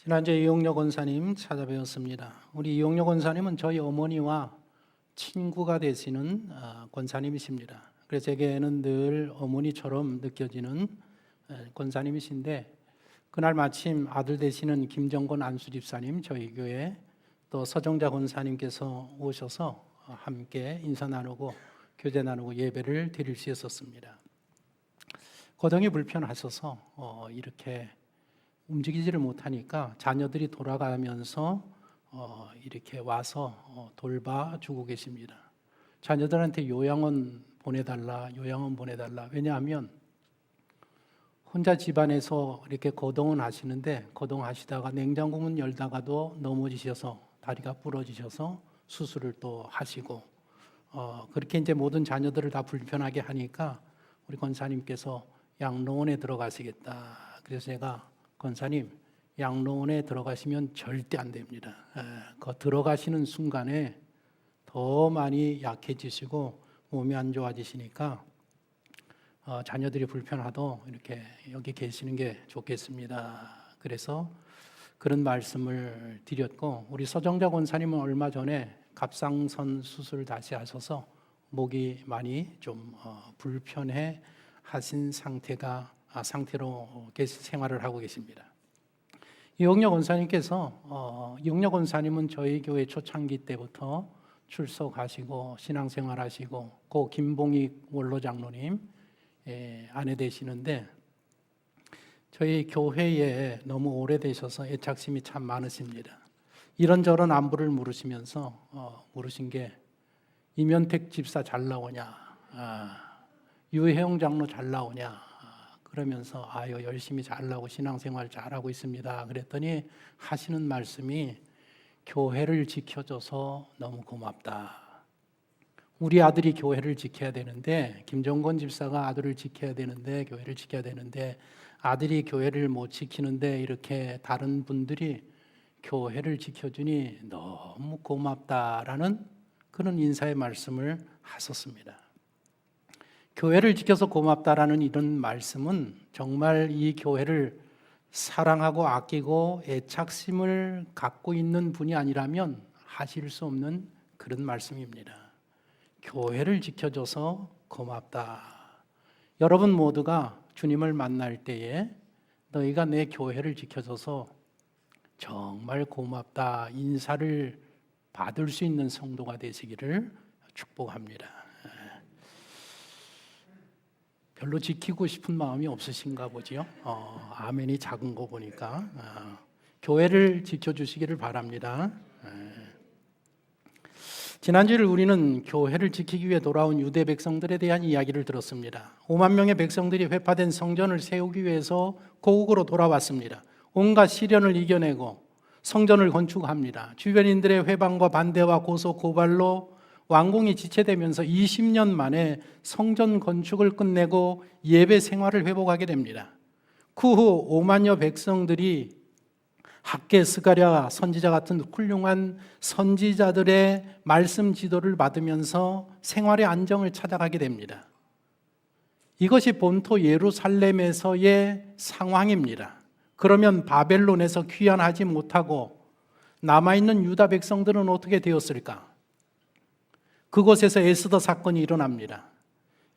지난주에 이용녀 권사님 찾아뵈었습니다. 우리 이용녀 권사님은 저희 어머니와 친구가 되시는 권사님이십니다. 그래서 제게는 늘 어머니처럼 느껴지는 권사님이신데, 그날 마침 아들 되시는 김정권 안수집사님, 저희 교회 또 서정자 권사님께서 오셔서 함께 인사 나누고 교제 나누고 예배를 드릴 수 있었습니다. 거동이 불편하셔서 이렇게 움직이지를 못하니까 자녀들이 돌아가면서 이렇게 와서 돌봐주고 계십니다. 자녀들한테 요양원 보내달라. 왜냐하면 혼자 집안에서 이렇게 거동은 하시는데, 거동하시다가 냉장고 문 열다가도 넘어지셔서 다리가 부러지셔서 수술을 또 하시고, 그렇게 이제 모든 자녀들을 다 불편하게 하니까 우리 권사님께서 양로원에 들어가시겠다. 그래서 제가 권사님, 양로원에 들어가시면 절대 안 됩니다. 그 들어가시는 순간에 더 많이 약해지시고 몸이 안 좋아지시니까 자녀들이 불편하도 이렇게 여기 계시는 게 좋겠습니다. 그래서 그런 말씀을 드렸고, 우리 서정자 권사님은 얼마 전에 갑상선 수술 다시 하셔서 목이 많이 좀 불편해 하신 상태로 생활을 하고 계십니다. 이용녀 권사님께서 이용녀 권사님은 저희 교회 초창기 때부터 출석하시고 신앙생활하시고, 고 김봉희 원로장로님 아내 되시는데, 저희 교회에 너무 오래되셔서 애착심이 참 많으십니다. 이런저런 안부를 물으시면서 물으신 게, 이면택 집사 잘 나오냐, 유혜영 장로 잘 나오냐, 그러면서 열심히 잘 나오고 신앙생활 잘하고 있습니다. 그랬더니 하시는 말씀이, 교회를 지켜줘서 너무 고맙다. 우리 아들이 교회를 지켜야 되는데, 김정권 집사가 아들을 지켜야 되는데, 교회를 지켜야 되는데 아들이 교회를 못 지키는데 이렇게 다른 분들이 교회를 지켜주니 너무 고맙다라는 그런 인사의 말씀을 하셨습니다. 교회를 지켜서 고맙다라는 이런 말씀은 정말 이 교회를 사랑하고 아끼고 애착심을 갖고 있는 분이 아니라면 하실 수 없는 그런 말씀입니다. 교회를 지켜줘서 고맙다. 여러분 모두가 주님을 만날 때에 너희가 내 교회를 지켜줘서 정말 고맙다 인사를 받을 수 있는 성도가 되시기를 축복합니다. 별로 지키고 싶은 마음이 없으신가 보지요. 아멘이 작은 거 보니까 교회를 지켜주시기를 바랍니다. 지난주에 우리는 교회를 지키기 위해 돌아온 유대 백성들에 대한 이야기를 들었습니다. 5만 명의 백성들이 회파된 성전을 세우기 위해서 고국으로 돌아왔습니다. 온갖 시련을 이겨내고 성전을 건축합니다. 주변인들의 회방과 반대와 고소 고발로 완공이 지체되면서 20년 만에 성전 건축을 끝내고 예배 생활을 회복하게 됩니다. 그 후 5만여 백성들이 학개, 스가랴 선지자 같은 훌륭한 선지자들의 말씀 지도를 받으면서 생활의 안정을 찾아가게 됩니다. 이것이 본토 예루살렘에서의 상황입니다. 그러면 바벨론에서 귀환하지 못하고 남아있는 유다 백성들은 어떻게 되었을까? 그곳에서 에스더 사건이 일어납니다.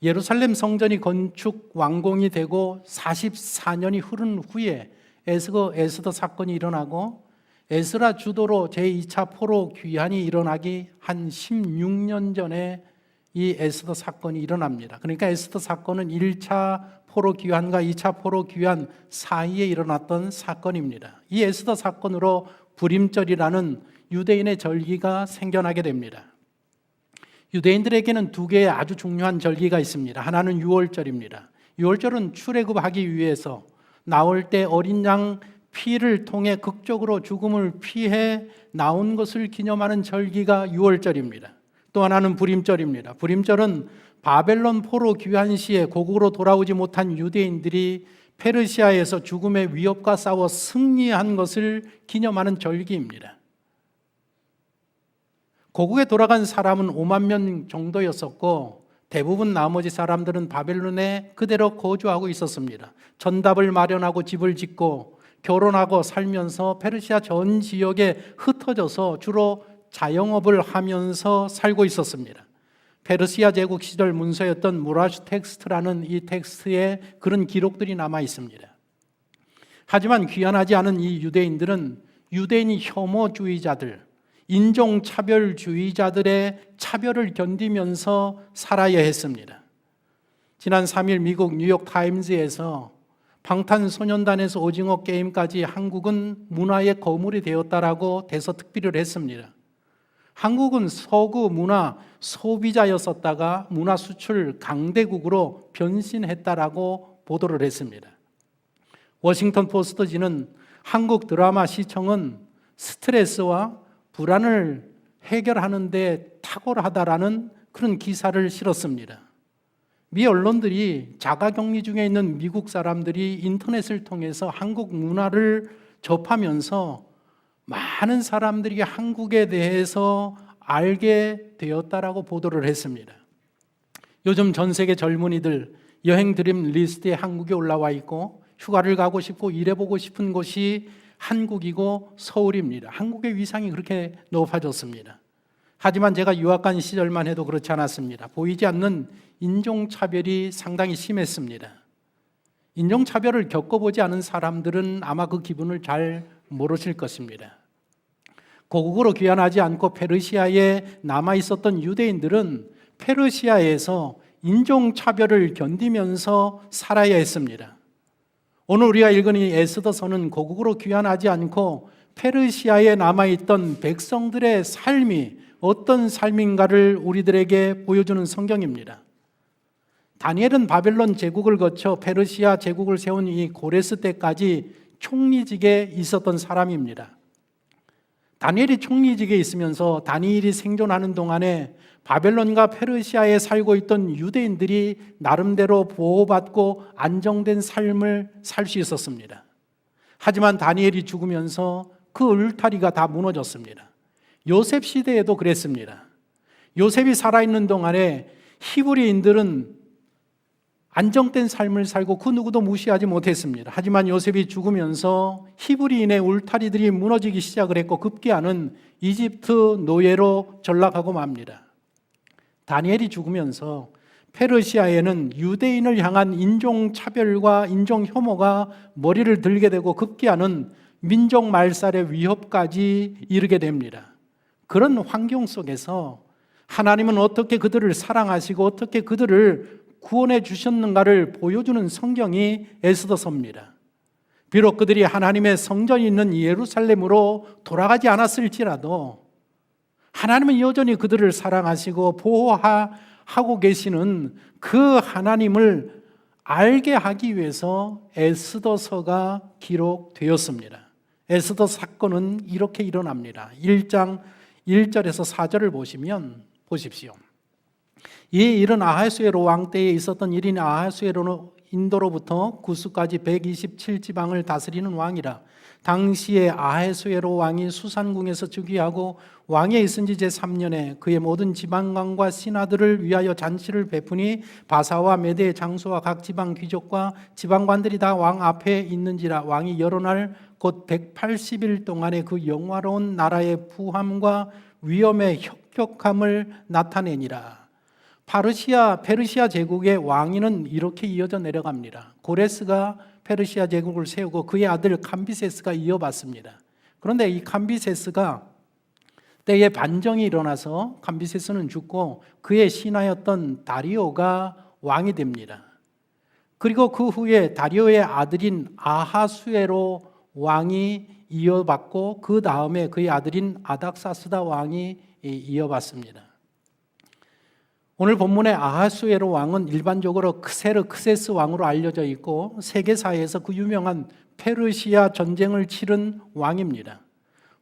예루살렘 성전이 건축 완공이 되고 44년이 흐른 후에 에스더 사건이 일어나고, 에스라 주도로 제2차 포로 귀환이 일어나기 한 16년 전에 이 에스더 사건이 일어납니다. 그러니까 에스더 사건은 1차 포로 귀환과 2차 포로 귀환 사이에 일어났던 사건입니다. 이 에스더 사건으로 불임절이라는 유대인의 절기가 생겨나게 됩니다. 유대인들에게는 두 개의 아주 중요한 절기가 있습니다. 하나는 유월절입니다. 유월절은 출애굽하기 위해서 나올 때 어린 양 피를 통해 극적으로 죽음을 피해 나온 것을 기념하는 절기가 유월절입니다. 또 하나는 불임절입니다. 불임절은 바벨론 포로 귀환 시에 고국으로 돌아오지 못한 유대인들이 페르시아에서 죽음의 위협과 싸워 승리한 것을 기념하는 절기입니다. 고국에 돌아간 사람은 5만 명 정도였었고, 대부분 나머지 사람들은 바벨론에 그대로 거주하고 있었습니다. 전답을 마련하고 집을 짓고 결혼하고 살면서 페르시아 전 지역에 흩어져서 주로 자영업을 하면서 살고 있었습니다. 페르시아 제국 시절 문서였던 무라슈 텍스트라는 이 텍스트에 그런 기록들이 남아 있습니다. 하지만 귀환하지 않은 이 유대인들은 유대인 혐오주의자들, 인종차별주의자들의 차별을 견디면서 살아야 했습니다. 지난 3일 미국 뉴욕타임즈에서 방탄소년단에서 오징어 게임까지 한국은 문화의 거물이 되었다라고 대서특필을 했습니다. 한국은 서구 문화 소비자였었다가 문화 수출 강대국으로 변신했다라고 보도를 했습니다. 워싱턴 포스트지는 한국 드라마 시청은 스트레스와 불안을 해결하는 데 탁월하다라는 그런 기사를 실었습니다. 미 언론들이 자가격리 중에 있는 미국 사람들이 인터넷을 통해서 한국 문화를 접하면서 많은 사람들이 한국에 대해서 알게 되었다라고 보도를 했습니다. 요즘 전 세계 젊은이들 여행 드림 리스트에 한국이 올라와 있고 휴가를 가고 싶고 일해보고 싶은 곳이 한국이고 서울입니다. 한국의 위상이 그렇게 높아졌습니다. 하지만 제가 유학 간 시절만 해도 그렇지 않았습니다. 보이지 않는 인종차별이 상당히 심했습니다. 인종차별을 겪어보지 않은 사람들은 아마 그 기분을 잘 모르실 것입니다. 고국으로 귀환하지 않고 페르시아에 남아있었던 유대인들은 페르시아에서 인종차별을 견디면서 살아야 했습니다. 오늘 우리가 읽은 이 에스더서는 고국으로 귀환하지 않고 페르시아에 남아있던 백성들의 삶이 어떤 삶인가를 우리들에게 보여주는 성경입니다. 다니엘은 바벨론 제국을 거쳐 페르시아 제국을 세운 이 고레스 때까지 총리직에 있었던 사람입니다. 다니엘이 총리직에 있으면서 다니엘이 생존하는 동안에 바벨론과 페르시아에 살고 있던 유대인들이 나름대로 보호받고 안정된 삶을 살 수 있었습니다. 하지만 다니엘이 죽으면서 그 울타리가 다 무너졌습니다. 요셉 시대에도 그랬습니다. 요셉이 살아있는 동안에 히브리인들은 안정된 삶을 살고 그 누구도 무시하지 못했습니다. 하지만 요셉이 죽으면서 히브리인의 울타리들이 무너지기 시작을 했고 급기야는 이집트 노예로 전락하고 맙니다. 다니엘이 죽으면서 페르시아에는 유대인을 향한 인종차별과 인종혐오가 머리를 들게 되고 급기야는 민족 말살의 위협까지 이르게 됩니다. 그런 환경 속에서 하나님은 어떻게 그들을 사랑하시고 어떻게 그들을 구원해 주셨는가를 보여주는 성경이 에스더서입니다. 비록 그들이 하나님의 성전이 있는 예루살렘으로 돌아가지 않았을지라도 하나님은 여전히 그들을 사랑하시고 보호하고 계시는 그 하나님을 알게 하기 위해서 에스더서가 기록되었습니다. 에스더 사건은 이렇게 일어납니다. 1장 1절에서 4절을 보시면 보십시오. 이 일은 아하수에로 왕 때에 있었던 일인 아하수에로 인도로부터 구스까지 127지방을 다스리는 왕이라. 당시에 아하수에로 왕이 수산궁에서 즉위하고 왕에 있은 지 제3년에 그의 모든 지방관과 신하들을 위하여 잔치를 베푸니 바사와 메대의 장수와 각 지방 귀족과 지방관들이 다 왕 앞에 있는지라. 왕이 여러 날 곧 180일 동안의 그 영화로운 나라의 부함과 위엄의 혁혁함을 나타내니라. 페르시아 제국의 왕위는 이렇게 이어져 내려갑니다. 고레스가 페르시아 제국을 세우고 그의 아들 감비세스가 이어받습니다. 그런데 이 감비세스가 때에 반정이 일어나서 감비세스는 죽고 그의 신하였던 다리오가 왕이 됩니다. 그리고 그 후에 다리오의 아들인 아하수에로 왕이 이어받고 그 다음에 그의 아들인 아닥사스다 왕이 이어받습니다. 오늘 본문의 아하수에로 왕은 일반적으로 크세르크세스 왕으로 알려져 있고 세계사에서 그 유명한 페르시아 전쟁을 치른 왕입니다.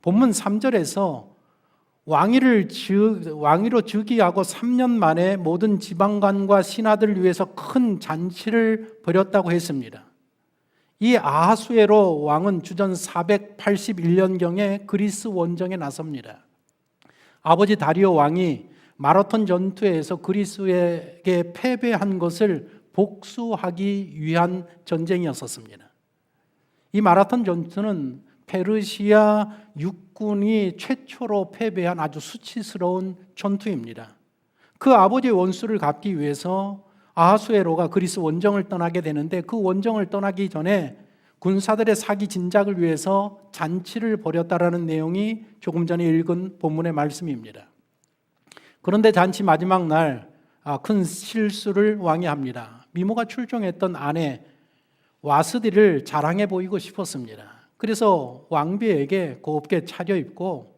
본문 3절에서 왕위로 즉위하고 3년 만에 모든 지방관과 신하들을 위해서 큰 잔치를 벌였다고 했습니다. 이 아하수에로 왕은 주전 481년경에 그리스 원정에 나섭니다. 아버지 다리오 왕이 마라톤 전투에서 그리스에게 패배한 것을 복수하기 위한 전쟁이었습니다. 이 마라톤 전투는 페르시아 육군이 최초로 패배한 아주 수치스러운 전투입니다. 그 아버지의 원수를 갚기 위해서 아하수에로가 그리스 원정을 떠나게 되는데, 그 원정을 떠나기 전에 군사들의 사기 진작을 위해서 잔치를 벌였다라는 내용이 조금 전에 읽은 본문의 말씀입니다. 그런데 잔치 마지막 날 큰 실수를 왕이 합니다. 미모가 출중했던 아내 와스디를 자랑해 보이고 싶었습니다. 그래서 왕비에게 곱게 차려입고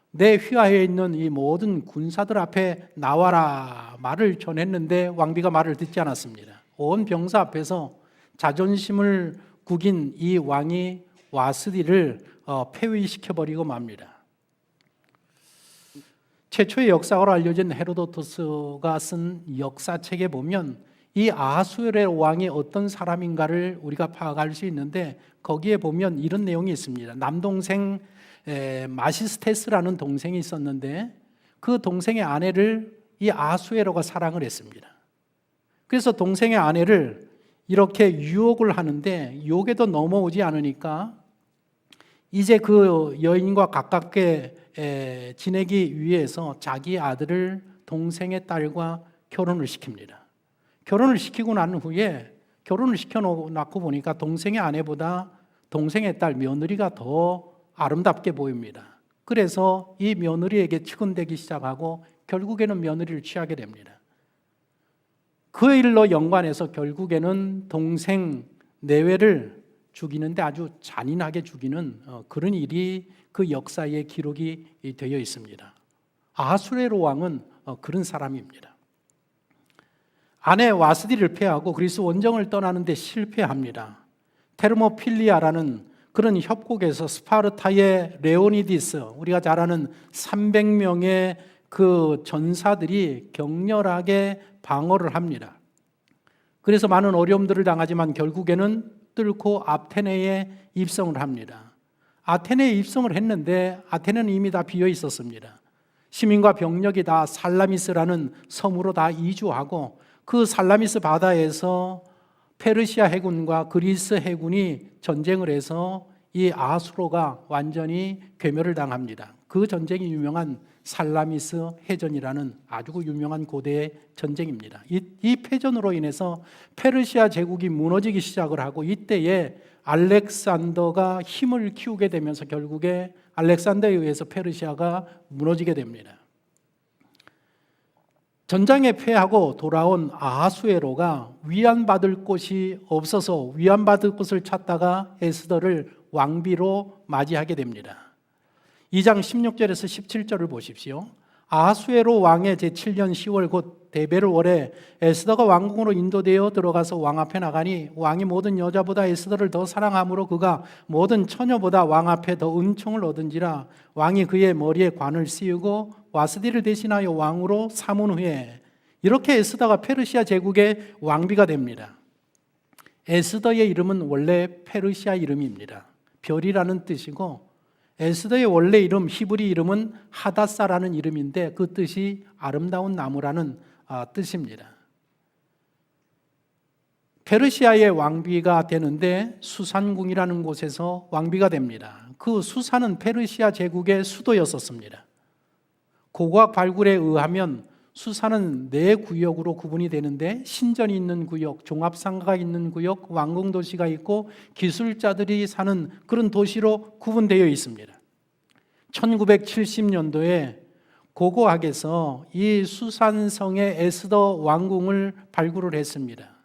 내 휘하에 있는 이 모든 군사들 앞에 나와라 말을 전했는데, 왕비가 말을 듣지 않았습니다. 온 병사 앞에서 자존심을 구긴 이 왕이 와스디를 폐위시켜버리고 맙니다. 최초의 역사로 알려진 헤로도토스가 쓴 역사책에 보면 이 아하수에로 왕이 어떤 사람인가를 우리가 파악할 수 있는데, 거기에 보면 이런 내용이 있습니다. 남동생 마시스테스라는 동생이 있었는데, 그 동생의 아내를 이 아하수에로가 사랑을 했습니다. 그래서 동생의 아내를 이렇게 유혹을 하는데, 유혹에도 넘어오지 않으니까 이제 그 여인과 가깝게 지내기 위해서 자기 아들을 동생의 딸과 결혼을 시킵니다. 결혼을 시키고 난 후에, 결혼을 시켜놓고 보니까 동생의 아내보다 동생의 딸 며느리가 더 아름답게 보입니다. 그래서 이 며느리에게 측은대기 시작하고 결국에는 며느리를 취하게 됩니다. 그 일로 연관해서 결국에는 동생 내외를 죽이는데 아주 잔인하게 죽이는 그런 일이 그 역사에 기록이 되어 있습니다. 아하수에로 왕은 그런 사람입니다. 아내 와스디를 패하고 그리스 원정을 떠나는데 실패합니다. 테르모필리아라는 그런 협곡에서 스파르타의 레오니디스, 우리가 잘 아는 300명의 그 전사들이 격렬하게 방어를 합니다. 그래서 많은 어려움들을 당하지만 결국에는 뚫고 아테네에 입성을 합니다. 아테네에 입성을 했는데 아테네는 이미 다 비어 있었습니다. 시민과 병력이 다 살라미스라는 섬으로 다 이주하고, 그 살라미스 바다에서 페르시아 해군과 그리스 해군이 전쟁을 해서 이 아하수로가 완전히 괴멸을 당합니다. 그 전쟁이 유명한 살라미스 해전이라는 아주 유명한 고대의 전쟁입니다. 이 패전으로 인해서 페르시아 제국이 무너지기 시작을 하고, 이때에 알렉산더가 힘을 키우게 되면서 결국에 알렉산더에 의해서 페르시아가 무너지게 됩니다. 전장에 패하고 돌아온 아하수에로가 위안받을 곳이 없어서 위안받을 곳을 찾다가 에스더를 왕비로 맞이하게 됩니다. 2장 16절에서 17절을 보십시오. 아하수에로 왕의 제7년 10월 곧 데베르 월에 에스더가 왕궁으로 인도되어 들어가서 왕 앞에 나가니, 왕이 모든 여자보다 에스더를 더 사랑하므로 그가 모든 처녀보다 왕 앞에 더 은총을 얻은지라. 왕이 그의 머리에 관을 씌우고 와스디를 대신하여 왕으로 삼은 후에, 이렇게 에스더가 페르시아 제국의 왕비가 됩니다. 에스더의 이름은 원래 페르시아 이름입니다. 별이라는 뜻이고, 에스더의 원래 이름, 히브리 이름은 하다사라는 이름인데 그 뜻이 아름다운 나무라는 뜻입니다. 페르시아의 왕비가 되는데 수산궁이라는 곳에서 왕비가 됩니다. 그 수산은 페르시아 제국의 수도였었습니다. 고고학 발굴에 의하면 수산은 4구역으로 구분이 되는데, 신전이 있는 구역, 종합상가가 있는 구역, 왕궁도시가 있고 기술자들이 사는 그런 도시로 구분되어 있습니다. 1970년도에 고고학에서 이 수산성의 에스더 왕궁을 발굴을 했습니다.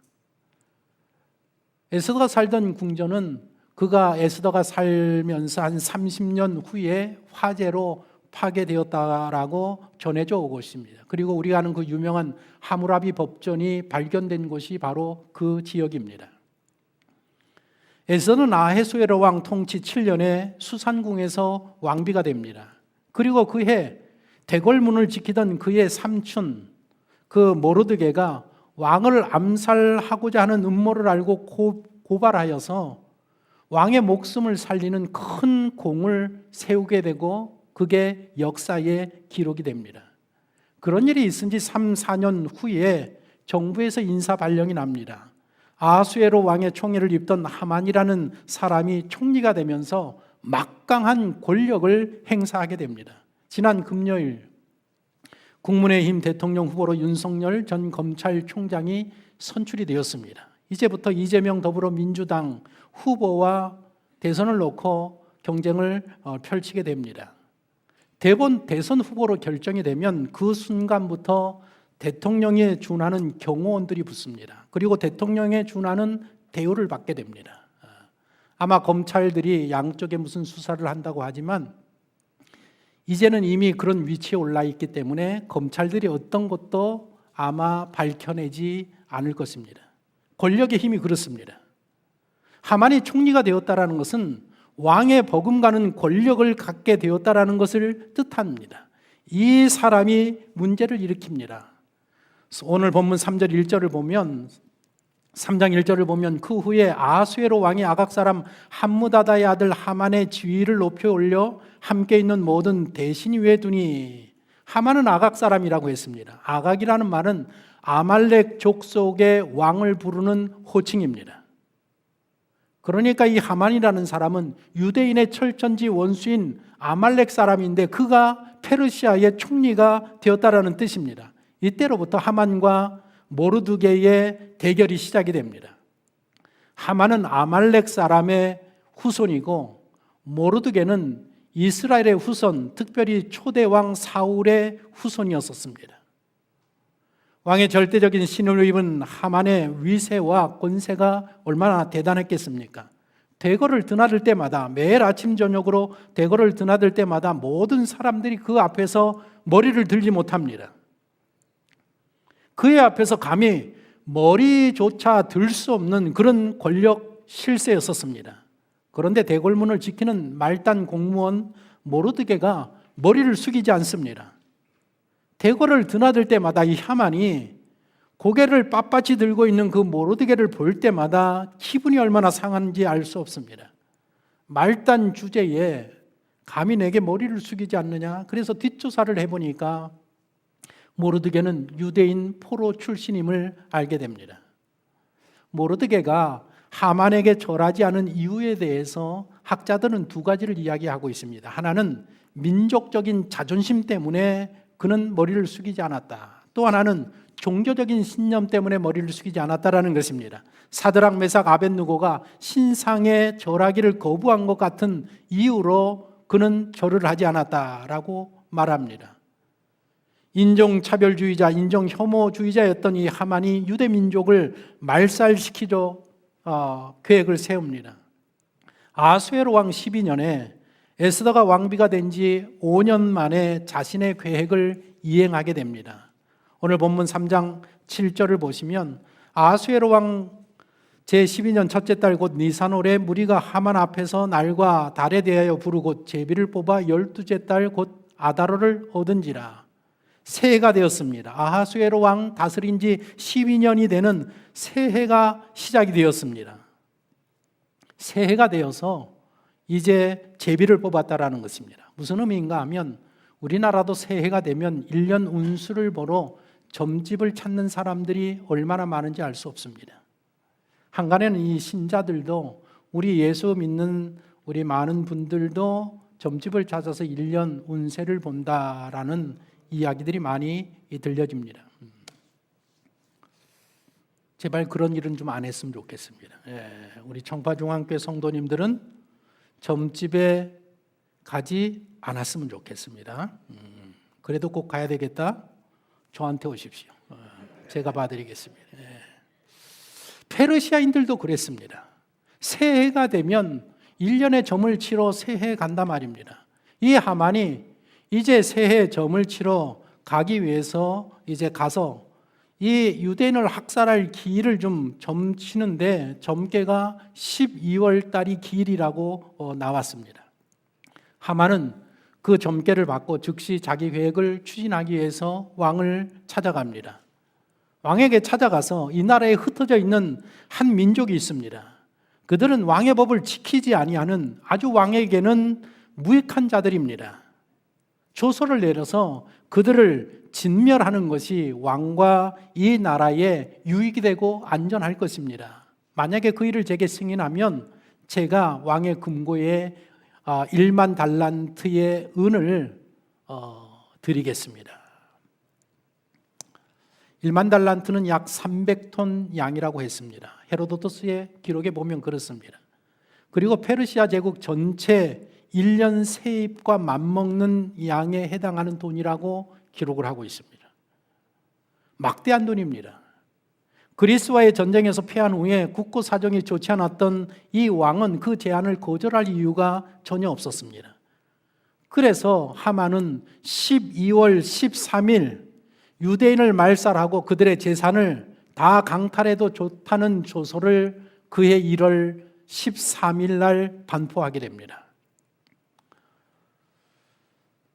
에스더가 살던 궁전은 그가 에스더가 살면서 한 30년 후에 화재로 파괴되었다라고 전해져 오고 있습니다. 그리고 우리가 아는 그 유명한 하무라비 법전이 발견된 곳이 바로 그 지역입니다. 에스더는 아하수에로 왕 통치 7년에 수산궁에서 왕비가 됩니다. 그리고 그해 대궐문을 지키던 그의 삼촌 그 모르드게가 왕을 암살하고자 하는 음모를 알고 고발하여서 왕의 목숨을 살리는 큰 공을 세우게 되고, 그게 역사에 기록이 됩니다. 그런 일이 있은 지 3, 4년 후에 정부에서 인사 발령이 납니다. 아수에로 왕의 총애를 입던 하만이라는 사람이 총리가 되면서 막강한 권력을 행사하게 됩니다. 지난 금요일 국민의힘 대통령 후보로 윤석열 전 검찰총장이 선출이 되었습니다. 이제부터 이재명 더불어민주당 후보와 대선을 놓고 경쟁을 펼치게 됩니다. 대선 후보로 결정이 되면 그 순간부터 대통령에 준하는 경호원들이 붙습니다. 그리고 대통령에 준하는 대우를 받게 됩니다. 아마 검찰들이 양쪽에 무슨 수사를 한다고 하지만 이제는 이미 그런 위치에 올라 있기 때문에 검찰들이 어떤 것도 아마 밝혀내지 않을 것입니다. 권력의 힘이 그렇습니다. 하만이 총리가 되었다는 것은 왕의 버금가는 권력을 갖게 되었다는 것을 뜻합니다. 이 사람이 문제를 일으킵니다. 오늘 본문 3절 1절을 보면 3장 1절을 보면 그 후에 아수에로 왕이 아각 사람 함무다다의 아들 하만의 지위를 높여 올려 함께 있는 모든 대신 위에 두니. 하만은 아각 사람이라고 했습니다. 아각이라는 말은 아말렉 족속의 왕을 부르는 호칭입니다. 그러니까 이 하만이라는 사람은 유대인의 철천지 원수인 아말렉 사람인데 그가 페르시아의 총리가 되었다라는 뜻입니다. 이때로부터 하만과 모르드게의 대결이 시작이 됩니다. 하만은 아말렉 사람의 후손이고 모르드게는 이스라엘의 후손, 특별히 초대왕 사울의 후손이었습니다. 왕의 절대적인 신을 입은 하만의 위세와 권세가 얼마나 대단했겠습니까? 대궐을 드나들 때마다, 매일 아침 저녁으로 대궐을 드나들 때마다 모든 사람들이 그 앞에서 머리를 들지 못합니다. 그의 앞에서 감히 머리조차 들 수 없는 그런 권력 실세였었습니다. 그런데 대궐문을 지키는 말단 공무원 모르드게가 머리를 숙이지 않습니다. 대궐을 드나들 때마다 이 하만이 고개를 빳빳이 들고 있는 그 모르드게를 볼 때마다 기분이 얼마나 상한지 알 수 없습니다. 말단 주제에 감히 내게 머리를 숙이지 않느냐? 그래서 뒷조사를 해보니까 모르드게는 유대인 포로 출신임을 알게 됩니다. 모르드게가 하만에게 절하지 않은 이유에 대해서 학자들은 두 가지를 이야기하고 있습니다. 하나는 민족적인 자존심 때문에 그는 머리를 숙이지 않았다. 또 하나는 종교적인 신념 때문에 머리를 숙이지 않았다라는 것입니다. 사드락 메삭 아벳느고가 신상에 절하기를 거부한 것 같은 이유로 그는 절을 하지 않았다라고 말합니다. 인종차별주의자, 인종혐오주의자였던 이 하만이 유대 민족을 말살시키려 계획을 세웁니다. 아수에로 왕 12년에 에스더가 왕비가 된 지 5년 만에 자신의 계획을 이행하게 됩니다. 오늘 본문 3장 7절을 보시면 아수에로 왕 제12년 첫째 달 곧 니산월에 무리가 하만 앞에서 날과 달에 대하여 부르고 제비를 뽑아 12째 달 곧 아다로를 얻은지라. 새해가 되었습니다. 아하수에로 왕 다스린 지 12년이 되는 새해가 시작이 되었습니다. 새해가 되어서 이제 제비를 뽑았다라는 것입니다. 무슨 의미인가 하면 우리나라도 새해가 되면 1년 운수를 보러 점집을 찾는 사람들이 얼마나 많은지 알 수 없습니다. 한간에는 이 신자들도 우리 예수 믿는 우리 많은 분들도 점집을 찾아서 1년 운세를 본다라는 이야기들이 많이 들려집니다. 제발 그런 일은 좀 안 했으면 좋겠습니다. 우리 청파중앙교회 성도님들은 점집에 가지 않았으면 좋겠습니다. 그래도 꼭 가야 되겠다? 저한테 오십시오. 제가 봐드리겠습니다. 페르시아인들도 그랬습니다. 새해가 되면 1년의 점을 치러 새해 간단 말입니다. 이 하만이 이제 새해 점을 치러 가기 위해서 이제 가서 이 유대인을 학살할 기일을 좀 점치는데 점괘가 12월 달이 기일이라고 나왔습니다. 하만은 그 점괘를 받고 즉시 자기 계획을 추진하기 위해서 왕을 찾아갑니다. 왕에게 찾아가서 이 나라에 흩어져 있는 한 민족이 있습니다. 그들은 왕의 법을 지키지 아니하는 아주 왕에게는 무익한 자들입니다. 조서를 내려서 그들을 진멸하는 것이 왕과 이 나라에 유익이 되고 안전할 것입니다. 만약에 그 일을 제게 승인하면 제가 왕의 금고에 1만 달란트의 은을 드리겠습니다. 1만 달란트는 약 300톤 양이라고 했습니다. 헤로도토스의 기록에 보면 그렇습니다. 그리고 페르시아 제국 전체 1년 세입과 맞먹는 양에 해당하는 돈이라고 기록을 하고 있습니다. 막대한 돈입니다. 그리스와의 전쟁에서 패한 후에 국고 사정이 좋지 않았던 이 왕은 그 제안을 거절할 이유가 전혀 없었습니다. 그래서 하만은 12월 13일 유대인을 말살하고 그들의 재산을 다 강탈해도 좋다는 조서를 그해 1월 13일 날 반포하게 됩니다.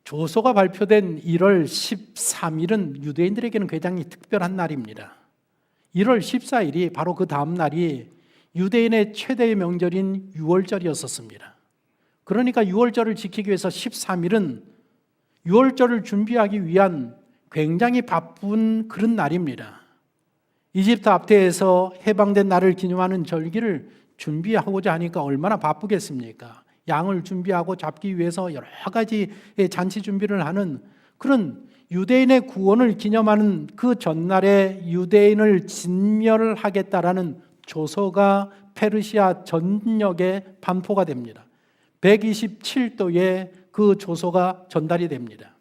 조서가 발표된 1월 13일은 유대인들에게는 굉장히 특별한 날입니다. 1월 14일이 바로 그 다음 날이 유대인의 최대의 명절인 유월절이었었습니다. 그러니까 유월절을 지키기 위해서 13일은 유월절을 준비하기 위한 굉장히 바쁜 그런 날입니다. 이집트 압테에서 해방된 날을 기념하는 절기를 준비하고자 하니까 얼마나 바쁘겠습니까? 양을 준비하고 잡기 위해서 여러 가지 잔치 준비를 하는 그런 유대인의 구원을 기념하는 그 전날에 유대인을 진멸하겠다라는 조서가 페르시아 전역에 반포가 됩니다. 127도에 그 조서가 전달이 됩니다.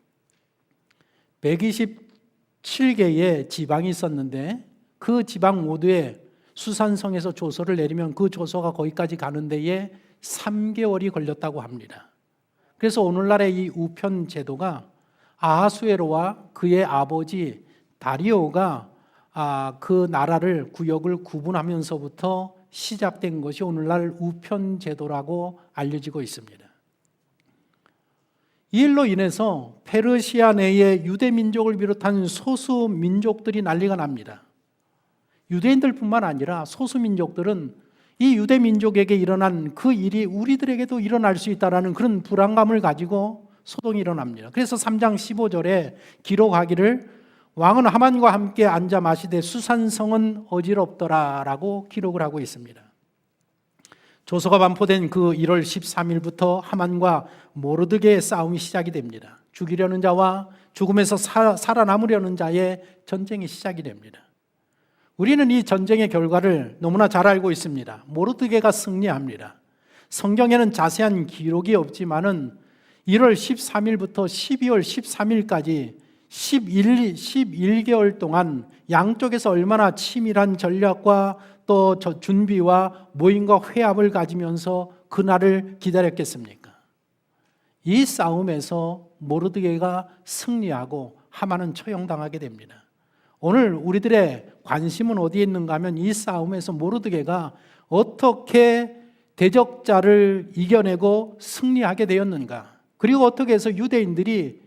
127개의 지방이 있었는데 그 지방 모두에 수산성에서 조서를 내리면 그 조서가 거기까지 가는 데에 3개월이 걸렸다고 합니다. 그래서 오늘날의 이 우편 제도가 아하수에로와 그의 아버지 다리오가 그 나라를 구역을 구분하면서부터 시작된 것이 오늘날 우편 제도라고 알려지고 있습니다. 이 일로 인해서 페르시아 내의 유대 민족을 비롯한 소수 민족들이 난리가 납니다. 유대인들뿐만 아니라 소수 민족들은 이 유대 민족에게 일어난 그 일이 우리들에게도 일어날 수 있다는 그런 불안감을 가지고 소동이 일어납니다. 그래서 3장 15절에 기록하기를 왕은 하만과 함께 앉아 마시되 수산성은 어지럽더라라고 기록을 하고 있습니다. 조서가 반포된 그 1월 13일부터 하만과 모르드게의 싸움이 시작이 됩니다. 죽이려는 자와 죽음에서 살아남으려는 자의 전쟁이 시작이 됩니다. 우리는 이 전쟁의 결과를 너무나 잘 알고 있습니다. 모르드게가 승리합니다. 성경에는 자세한 기록이 없지만은 1월 13일부터 12월 13일까지 11개월 동안 양쪽에서 얼마나 치밀한 전략과 또 준비와 모임과 회합을 가지면서 그날을 기다렸겠습니까? 이 싸움에서 모르드게가 승리하고 하만은 처형당하게 됩니다. 오늘 우리들의 관심은 어디에 있는가 하면 이 싸움에서 모르드게가 어떻게 대적자를 이겨내고 승리하게 되었는가, 그리고 어떻게 해서 유대인들이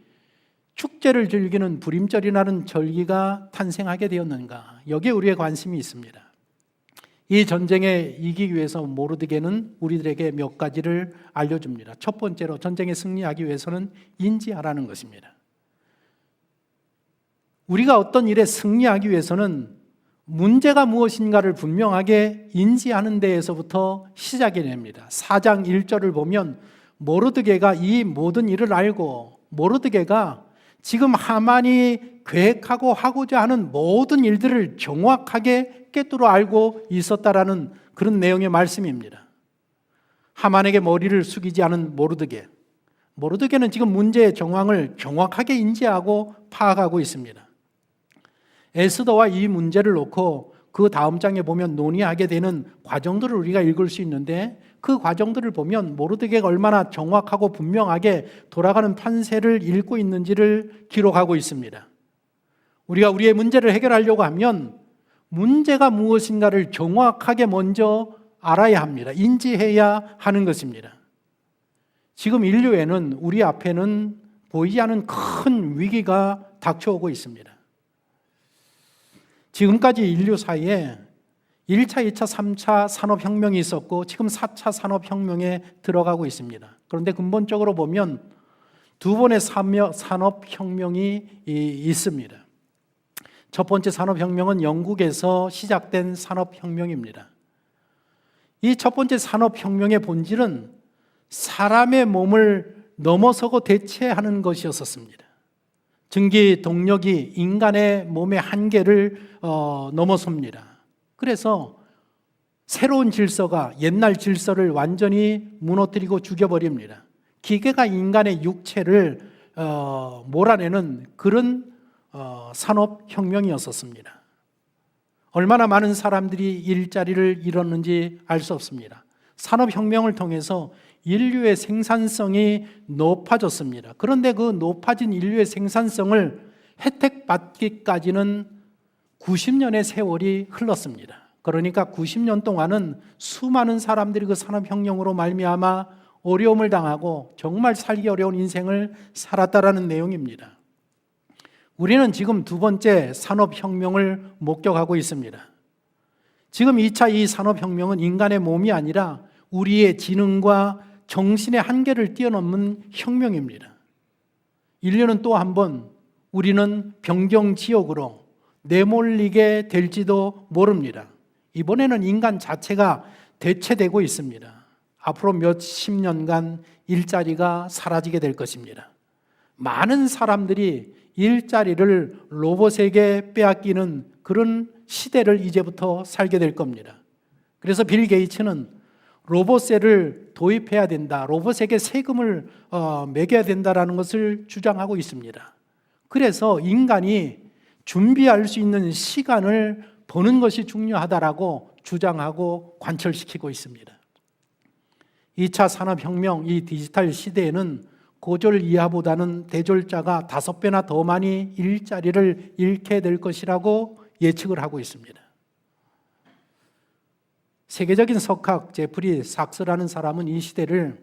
축제를 즐기는 부림절이라는 절기가 탄생하게 되었는가, 여기에 우리의 관심이 있습니다. 이 전쟁에 이기기 위해서 모르드게는 우리들에게 몇 가지를 알려줍니다. 첫 번째로 전쟁에 승리하기 위해서는 인지하라는 것입니다. 우리가 어떤 일에 승리하기 위해서는 문제가 무엇인가를 분명하게 인지하는 데에서부터 시작이 됩니다. 4장 1절을 보면 모르드게가 이 모든 일을 알고, 모르드게가 지금 하만이 계획하고 하고자 하는 모든 일들을 정확하게 꿰뚫어 알고 있었다라는 그런 내용의 말씀입니다. 하만에게 머리를 숙이지 않은 모르드게는 지금 문제의 정황을 정확하게 인지하고 파악하고 있습니다. 에스더와 이 문제를 놓고 그 다음 장에 보면 논의하게 되는 과정들을 우리가 읽을 수 있는데, 그 과정들을 보면 모르드게가 얼마나 정확하고 분명하게 돌아가는 판세를 읽고 있는지를 기록하고 있습니다. 우리가 우리의 문제를 해결하려고 하면 문제가 무엇인가를 정확하게 먼저 알아야 합니다. 인지해야 하는 것입니다. 지금 인류에는, 우리 앞에는 보이지 않는 큰 위기가 닥쳐오고 있습니다. 지금까지 인류 사이에 1차, 2차, 3차 산업혁명이 있었고 지금 4차 산업혁명에 들어가고 있습니다. 그런데 근본적으로 보면 두 번의 산업혁명이 있습니다. 첫 번째 산업혁명은 영국에서 시작된 산업혁명입니다. 이 첫 번째 산업혁명의 본질은 사람의 몸을 넘어서고 대체하는 것이었었습니다. 전기 동력이 인간의 몸의 한계를 넘어섭니다. 그래서 새로운 질서가 옛날 질서를 완전히 무너뜨리고 죽여버립니다. 기계가 인간의 육체를 몰아내는 그런 산업혁명이었었습니다. 얼마나 많은 사람들이 일자리를 잃었는지 알 수 없습니다. 산업혁명을 통해서 인류의 생산성이 높아졌습니다. 그런데 그 높아진 인류의 생산성을 혜택받기까지는 90년의 세월이 흘렀습니다. 그러니까 90년 동안은 수많은 사람들이 그 산업혁명으로 말미암아 어려움을 당하고 정말 살기 어려운 인생을 살았다라는 내용입니다. 우리는 지금 두 번째 산업혁명을 목격하고 있습니다. 지금 2차 이 산업혁명은 인간의 몸이 아니라 우리의 지능과 정신의 한계를 뛰어넘는 혁명입니다. 인류는 또 한 번 우리는 병경지옥으로 내몰리게 될지도 모릅니다. 이번에는 인간 자체가 대체되고 있습니다. 앞으로 몇십 년간 일자리가 사라지게 될 것입니다. 많은 사람들이 일자리를 로봇에게 빼앗기는 그런 시대를 이제부터 살게 될 겁니다. 그래서 빌 게이츠는 로봇세를 도입해야 된다, 로봇에게 세금을 매겨야 된다라는 것을 주장하고 있습니다. 그래서 인간이 준비할 수 있는 시간을 버는 것이 중요하다라고 주장하고 관철시키고 있습니다. 2차 산업혁명, 이 디지털 시대에는 고졸 이하보다는 대졸자가 5배나 더 많이 일자리를 잃게 될 것이라고 예측을 하고 있습니다. 세계적인 석학 제프리 삭스라는 사람은 이 시대를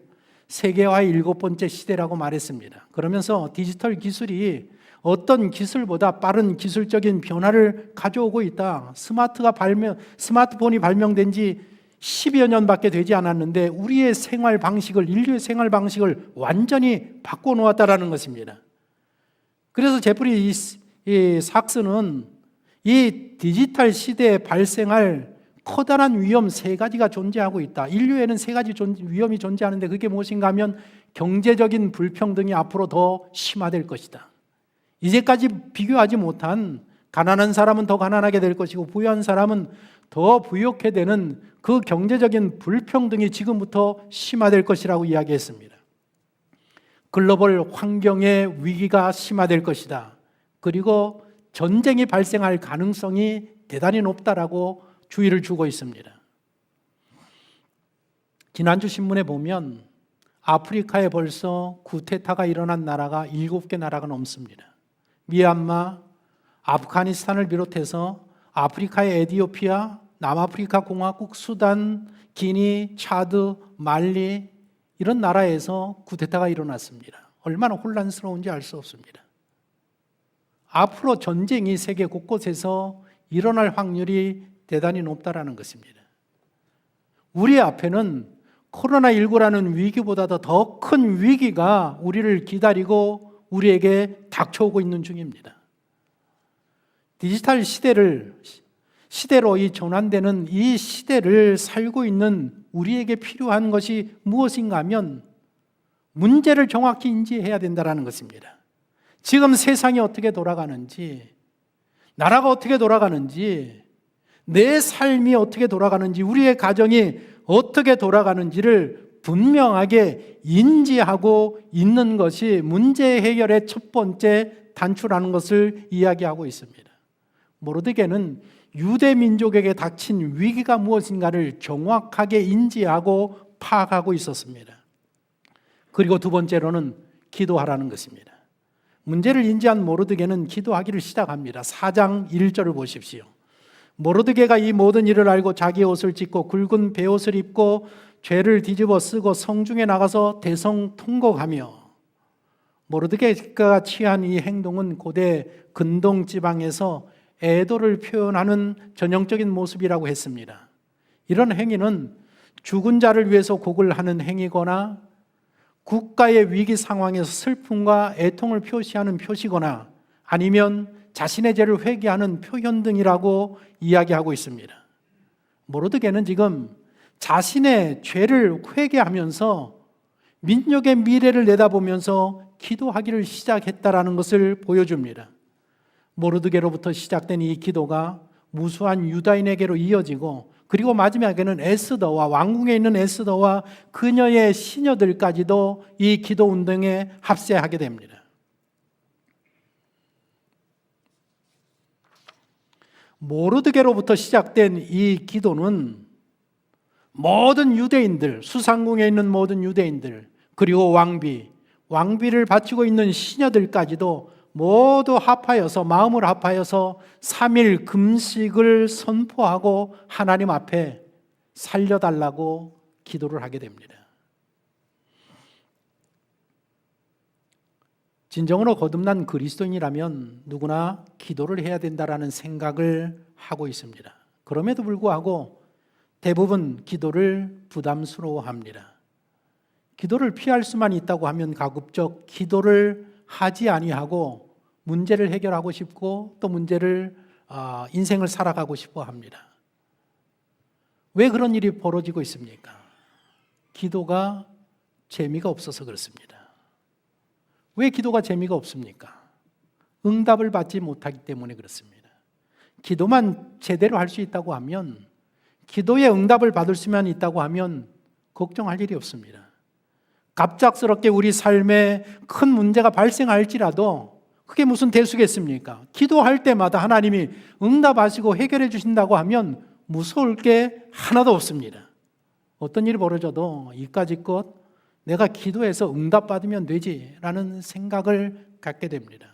세계화의 7번째 시대라고 말했습니다. 그러면서 디지털 기술이 어떤 기술보다 빠른 기술적인 변화를 가져오고 있다. 스마트폰이 발명된 지 10여 년밖에 되지 않았는데 우리의 생활 방식을, 인류의 생활 방식을 완전히 바꿔놓았다라는 것입니다. 그래서 제프리 삭스는 이 디지털 시대에 발생할 커다란 위험 3가지가 존재하고 있다. 인류에는 3가지 위험이 존재하는데 그게 무엇인가 하면 경제적인 불평등이 앞으로 더 심화될 것이다. 이제까지 비교하지 못한 가난한 사람은 더 가난하게 될 것이고 부유한 사람은 더 부유하게 되는 그 경제적인 불평등이 지금부터 심화될 것이라고 이야기했습니다. 글로벌 환경의 위기가 심화될 것이다. 그리고 전쟁이 발생할 가능성이 대단히 높다라고 주의를 주고 있습니다. 지난주 신문에 보면 아프리카에 벌써 쿠데타가 일어난 나라가 7개 나라가 넘습니다. 미얀마, 아프가니스탄을 비롯해서 아프리카의 에티오피아, 남아프리카 공화국, 수단, 기니, 차드, 말리 이런 나라에서 쿠데타가 일어났습니다. 얼마나 혼란스러운지 알 수 없습니다. 앞으로 전쟁이 세계 곳곳에서 일어날 확률이 대단히 높다라는 것입니다. 우리 앞에는 코로나19라는 위기보다도 더 큰 위기가 우리를 기다리고 우리에게 닥쳐오고 있는 중입니다. 디지털 시대로 이 전환되는 이 시대를 살고 있는 우리에게 필요한 것이 무엇인가 하면 문제를 정확히 인지해야 된다는 것입니다. 지금 세상이 어떻게 돌아가는지, 나라가 어떻게 돌아가는지, 내 삶이 어떻게 돌아가는지, 우리의 가정이 어떻게 돌아가는지를 분명하게 인지하고 있는 것이 문제 해결의 첫 번째 단추라는 것을 이야기하고 있습니다. 모르드게는 유대 민족에게 닥친 위기가 무엇인가를 정확하게 인지하고 파악하고 있었습니다. 그리고 두 번째로는 기도하라는 것입니다. 문제를 인지한 모르드게는 기도하기를 시작합니다. 4장 1절을 보십시오. 모르드게가 이 모든 일을 알고 자기 옷을 찢고 굵은 베옷을 입고 죄를 뒤집어 쓰고 성중에 나가서 대성통곡하며, 모르드게가 취한 이 행동은 고대 근동 지방에서 애도를 표현하는 전형적인 모습이라고 했습니다. 이런 행위는 죽은 자를 위해서 곡을 하는 행위거나 국가의 위기 상황에서 슬픔과 애통을 표시하는 표시거나 아니면 자신의 죄를 회개하는 표현 등이라고 이야기하고 있습니다. 모르드게는 지금 자신의 죄를 회개하면서 민족의 미래를 내다보면서 기도하기를 시작했다라는 것을 보여줍니다. 모르드게로부터 시작된 이 기도가 무수한 유다인에게로 이어지고, 그리고 마지막에는 에스더와, 왕궁에 있는 에스더와 그녀의 시녀들까지도 이 기도 운동에 합세하게 됩니다. 모르드게로부터 시작된 이 기도는 모든 유대인들, 수상궁에 있는 모든 유대인들, 그리고 왕비를 바치고 있는 시녀들까지도 모두 합하여서, 마음을 합하여서 3일 금식을 선포하고 하나님 앞에 살려달라고 기도를 하게 됩니다. 진정으로 거듭난 그리스도인이라면 누구나 기도를 해야 된다라는 생각을 하고 있습니다. 그럼에도 불구하고 대부분 기도를 부담스러워합니다. 기도를 피할 수만 있다고 하면 가급적 기도를 하지 아니하고 문제를 해결하고 싶고 또 인생을 살아가고 싶어 합니다. 왜 그런 일이 벌어지고 있습니까? 기도가 재미가 없어서 그렇습니다. 왜 기도가 재미가 없습니까? 응답을 받지 못하기 때문에 그렇습니다. 기도만 제대로 할 수 있다고 하면, 기도의 응답을 받을 수만 있다고 하면 걱정할 일이 없습니다. 갑작스럽게 우리 삶에 큰 문제가 발생할지라도 그게 무슨 대수겠습니까? 기도할 때마다 하나님이 응답하시고 해결해 주신다고 하면 무서울 게 하나도 없습니다. 어떤 일이 벌어져도 이까짓 것 내가 기도해서 응답받으면 되지라는 생각을 갖게 됩니다.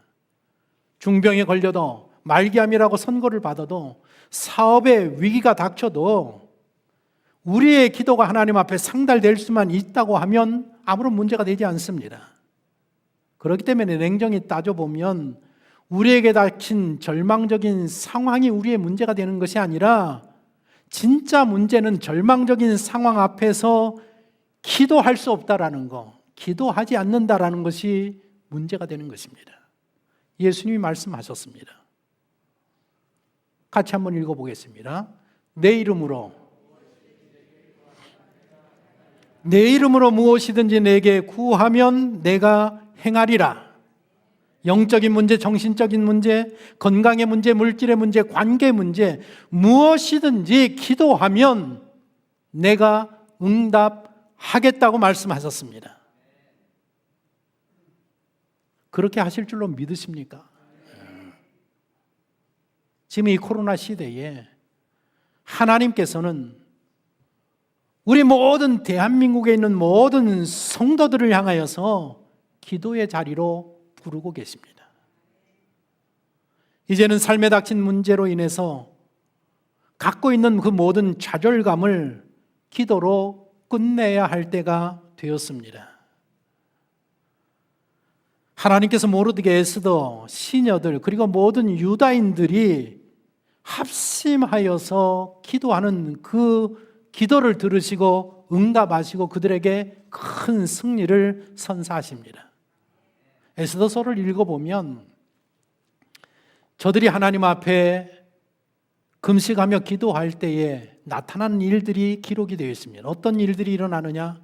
중병에 걸려도, 말기암이라고 선고를 받아도, 사업에 위기가 닥쳐도 우리의 기도가 하나님 앞에 상달될 수만 있다고 하면 아무런 문제가 되지 않습니다. 그렇기 때문에 냉정히 따져보면 우리에게 닥친 절망적인 상황이 우리의 문제가 되는 것이 아니라, 진짜 문제는 절망적인 상황 앞에서 기도할 수 없다라는 거, 기도하지 않는다라는 것이 문제가 되는 것입니다. 예수님이 말씀하셨습니다. 같이 한번 읽어보겠습니다. 내 이름으로 무엇이든지 내게 구하면 내가 행하리라. 영적인 문제, 정신적인 문제, 건강의 문제, 물질의 문제, 관계 문제, 무엇이든지 기도하면 내가 응답하겠다고 말씀하셨습니다. 그렇게 하실 줄로 믿으십니까? 지금 이 코로나 시대에 하나님께서는 우리 모든 대한민국에 있는 모든 성도들을 향하여서 기도의 자리로 부르고 계십니다. 이제는 삶에 닥친 문제로 인해서 갖고 있는 그 모든 좌절감을 기도로 끝내야 할 때가 되었습니다. 하나님께서 모르드게, 에스더, 시녀들, 그리고 모든 유다인들이 합심하여서 기도하는 그 기도를 들으시고 응답하시고 그들에게 큰 승리를 선사하십니다. 에스더서를 읽어보면 저들이 하나님 앞에 금식하며 기도할 때에 나타나는 일들이 기록이 되어 있습니다. 어떤 일들이 일어나느냐?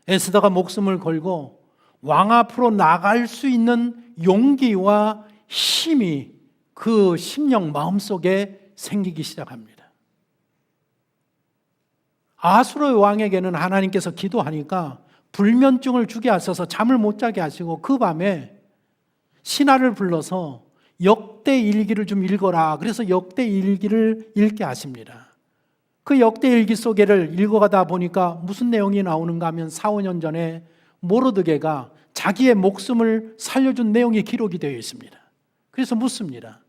에스더가 목숨을 걸고 왕 앞으로 나갈 수 있는 용기와 힘이 그 심령 마음속에 생기기 시작합니다. 아수르 왕에게는 하나님께서 기도하니까 불면증을 주게 하셔서 잠을 못 자게 하시고 그 밤에 신하를 불러서 역대일기를 좀 읽어라. 그래서 역대일기를 읽게 하십니다. 그 역대일기 속에를 읽어가다 보니까 무슨 내용이 나오는가 하면 4, 5년 전에 모르드게가 자기의 목숨을 살려준 내용이 기록이 되어 있습니다. 그래서 묻습니다.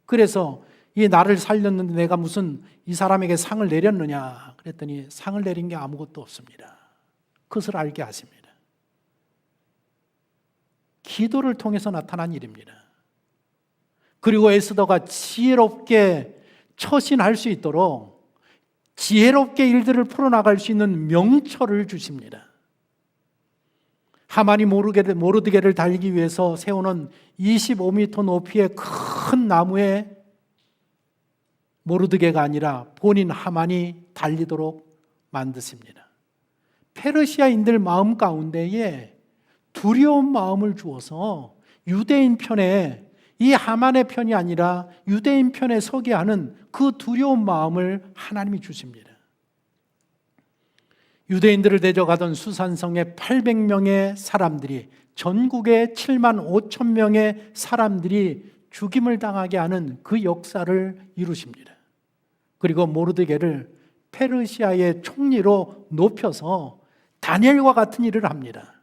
그래서 이 나를 살렸는데 내가 무슨 이 사람에게 상을 내렸느냐? 그랬더니 상을 내린 게 아무것도 없습니다. 그것을 알게 하십니다. 기도를 통해서 나타난 일입니다. 그리고 에스더가 지혜롭게 처신할 수 있도록 지혜롭게 일들을 풀어나갈 수 있는 명철을 주십니다. 하만이 모르드게를 달기 위해서 세우는 25m 높이의 큰 나무에 모르드게가 아니라 본인 하만이 달리도록 만드십니다. 페르시아인들 마음 가운데에 두려운 마음을 주어서 유대인 편에, 이 하만의 편이 아니라 유대인 편에 서게 하는 그 두려운 마음을 하나님이 주십니다. 유대인들을 대적하던 수산성의 800명의 사람들이, 전국에 7만 5천 명의 사람들이 죽임을 당하게 하는 그 역사를 이루십니다. 그리고 모르드게를 페르시아의 총리로 높여서 다니엘과 같은 일을 합니다.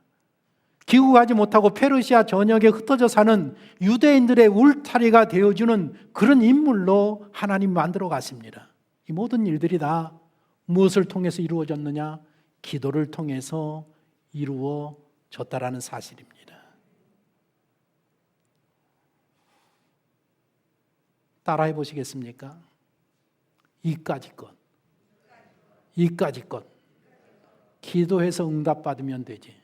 귀국하지 못하고 페르시아 전역에 흩어져 사는 유대인들의 울타리가 되어주는 그런 인물로 하나님 만들어 가십니다. 이 모든 일들이 다 무엇을 통해서 이루어졌느냐? 기도를 통해서 이루어졌다라는 사실입니다. 따라해 보시겠습니까? 이까지 것. 기도해서 응답받으면 되지.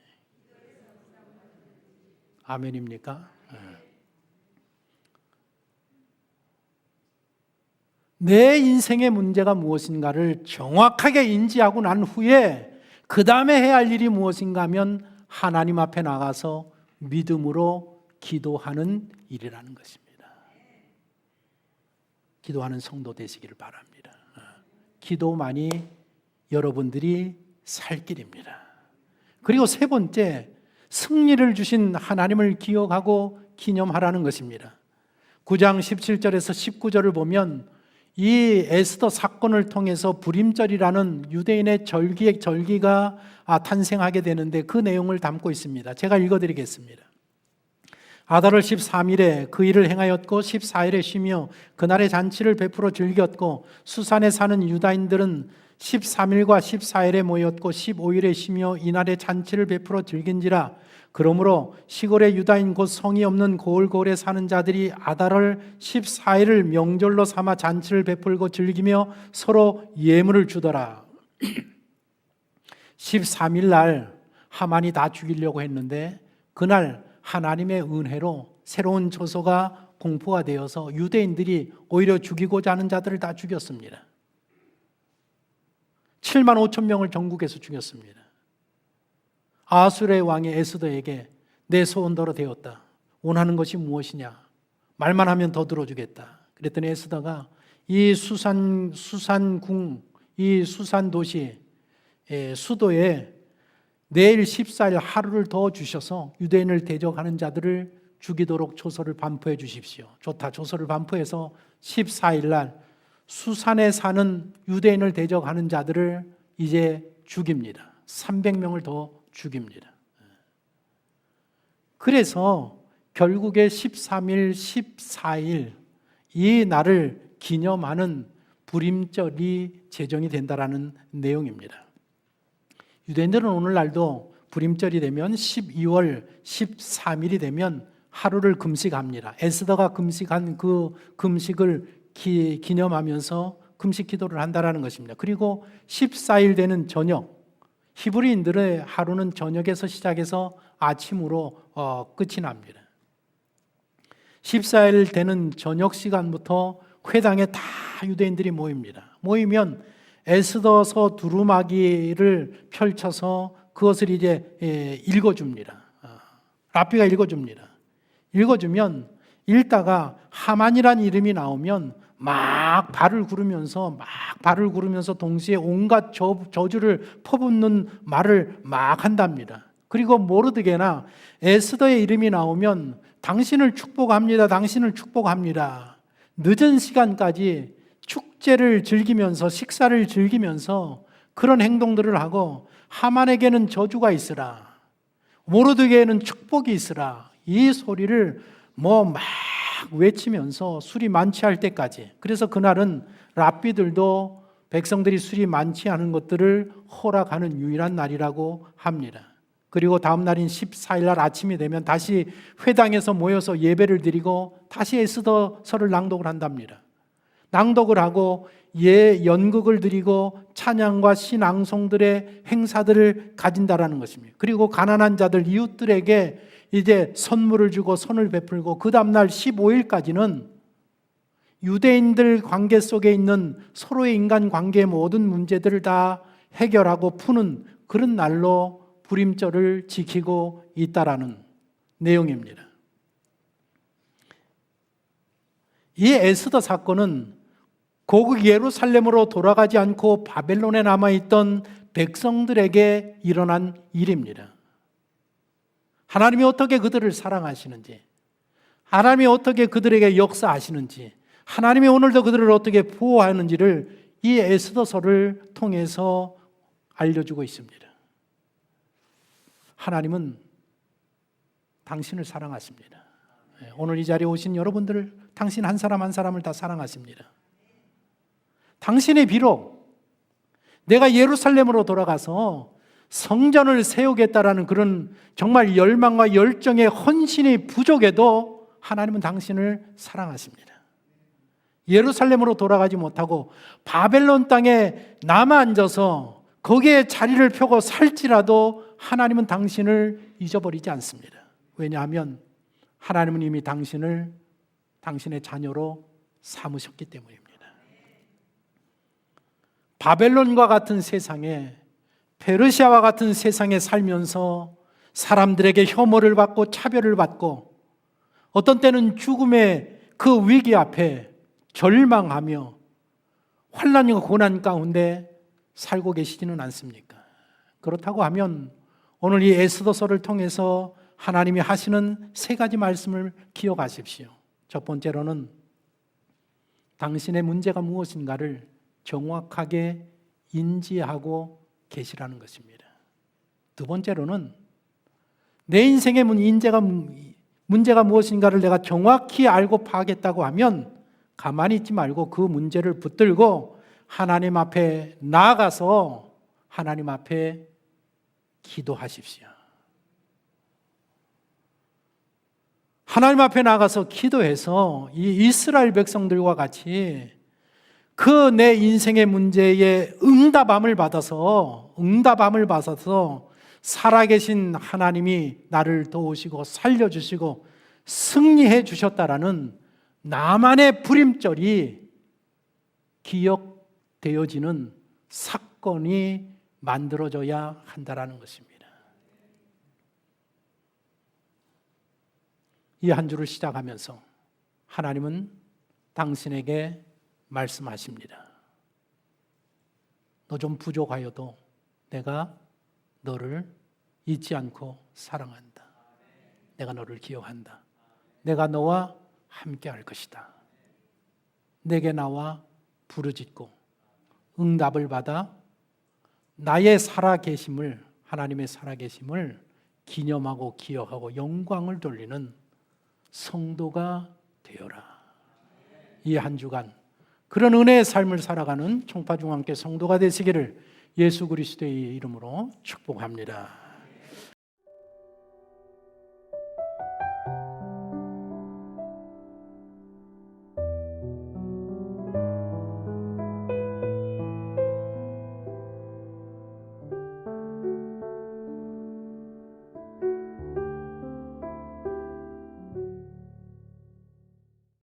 아멘입니까? 내 인생의 문제가 무엇인가를 정확하게 인지하고 난 후에 그 다음에 해야 할 일이 무엇인가 하면 하나님 앞에 나가서 믿음으로 기도하는 일이라는 것입니다. 기도하는 성도 되시기를 바랍니다. 기도만이 여러분들이 살 길입니다. 그리고 세 번째, 승리를 주신 하나님을 기억하고 기념하라는 것입니다. 9장 17절에서 19절을 보면 이 에스더 사건을 통해서 불임절이라는 유대인의 절기가 탄생하게 되는데 그 내용을 담고 있습니다. 제가 읽어드리겠습니다. 아달월 13일에 그 일을 행하였고 14일에 쉬며 그날의 잔치를 베풀어 즐겼고 수산에 사는 유다인들은 13일과 14일에 모였고 15일에 쉬며 이날의 잔치를 베풀어 즐긴지라. 그러므로 시골의 유다인 곧 성이 없는 고을고을에 사는 자들이 아달월 14일을 명절로 삼아 잔치를 베풀고 즐기며 서로 예물을 주더라. 13일 날 하만이 다 죽이려고 했는데 그날 하나님의 은혜로 새로운 조서가 공포가 되어서 유대인들이 오히려 죽이고자 하는 자들을 다 죽였습니다. 7만 5천 명을 전국에서 죽였습니다. 아수르의 왕이 에스더에게 내 소원대로 되었다. 원하는 것이 무엇이냐? 말만 하면 더 들어주겠다. 그랬더니 에스더가 이 수산궁, 이 수산 도시 수도에 내일 14일 하루를 더 주셔서 유대인을 대적하는 자들을 죽이도록 조서를 반포해 주십시오. 좋다. 조서를 반포해서 14일 날 수산에 사는 유대인을 대적하는 자들을 이제 죽입니다. 300명을 더 죽입니다. 그래서 결국에 13일, 14일 이 날을 기념하는 불임절이 제정이 된다라는 내용입니다. 유대인들은 오늘날도 불임절이 되면 12월 13일이 되면 하루를 금식합니다. 에스더가 금식한 그 금식을 기념하면서 금식 기도를 한다라는 것입니다. 그리고 14일 되는 저녁, 히브리인들의 하루는 저녁에서 시작해서 아침으로 끝이 납니다. 14일 되는 저녁 시간부터 회당에 다 유대인들이 모입니다. 모이면 에스더서 두루마기를 펼쳐서 그것을 이제 읽어줍니다. 랍비가 읽어줍니다. 읽어주면 읽다가 하만이라는 이름이 나오면 막 발을 구르면서 동시에 온갖 저주를 퍼붓는 말을 막 한답니다. 그리고 모르드게나 에스더의 이름이 나오면 당신을 축복합니다. 당신을 축복합니다. 늦은 시간까지 축제를 즐기면서 식사를 즐기면서 그런 행동들을 하고 하만에게는 저주가 있으라. 모르드게에는 축복이 있으라. 이 소리를 막 외치면서 술이 만취할 때까지. 그래서 그날은 랍비들도 백성들이 술이 만취하는 것들을 허락하는 유일한 날이라고 합니다. 그리고 다음 날인 14일 날 아침이 되면 다시 회당에서 모여서 예배를 드리고 다시 에스더서를 낭독을 한답니다. 낭독을 하고 연극을 드리고 찬양과 신앙송들의 행사들을 가진다라는 것입니다. 그리고 가난한 자들, 이웃들에게 이제 선물을 주고 선을 베풀고 그 다음날 15일까지는 유대인들 관계 속에 있는 서로의 인간 관계의 모든 문제들을 다 해결하고 푸는 그런 날로 불임절을 지키고 있다라는 내용입니다. 이 에스더 사건은 고국 예루살렘으로 돌아가지 않고 바벨론에 남아있던 백성들에게 일어난 일입니다. 하나님이 어떻게 그들을 사랑하시는지, 하나님이 어떻게 그들에게 역사하시는지, 하나님이 오늘도 그들을 어떻게 보호하는지를 이 에스더서를 통해서 알려주고 있습니다. 하나님은 당신을 사랑하십니다. 오늘 이 자리에 오신 여러분들을, 당신 한 사람 한 사람을 다 사랑하십니다. 당신의 비록 내가 예루살렘으로 돌아가서 성전을 세우겠다라는 그런 정말 열망과 열정의 헌신이 부족해도 하나님은 당신을 사랑하십니다. 예루살렘으로 돌아가지 못하고 바벨론 땅에 남아 앉아서 거기에 자리를 펴고 살지라도 하나님은 당신을 잊어버리지 않습니다. 왜냐하면 하나님은 이미 당신을 당신의 자녀로 삼으셨기 때문입니다. 바벨론과 같은 세상에, 페르시아와 같은 세상에 살면서 사람들에게 혐오를 받고 차별을 받고 어떤 때는 죽음의 그 위기 앞에 절망하며 환난과 고난 가운데 살고 계시지는 않습니까? 그렇다고 하면 오늘 이 에스더서를 통해서 하나님이 하시는 세 가지 말씀을 기억하십시오. 첫 번째로는 당신의 문제가 무엇인가를 정확하게 인지하고 계시라는 것입니다. 두 번째로는 내 인생의 문제가 무엇인가를 내가 정확히 알고 파악했다고 하면 가만히 있지 말고 그 문제를 붙들고 하나님 앞에 나아가서 하나님 앞에 기도하십시오. 하나님 앞에 나가서 기도해서 이 이스라엘 백성들과 같이 그 내 인생의 문제에 응답함을 받아서 살아계신 하나님이 나를 도우시고 살려주시고 승리해 주셨다라는 나만의 불임절이 기억되어지는 사건이 만들어져야 한다라는 것입니다. 이 한 주를 시작하면서 하나님은 당신에게 말씀하십니다. 너 좀 부족하여도 내가 너를 잊지 않고 사랑한다. 내가 너를 기억한다. 내가 너와 함께 할 것이다. 내게 나와 부르짖고 응답을 받아 나의 살아계심을, 하나님의 살아계심을 기념하고 기억하고 영광을 돌리는 성도가 되어라. 이 한 주간 그런 은혜의 삶을 살아가는 청파중앙교회 성도가 되시기를 예수 그리스도의 이름으로 축복합니다.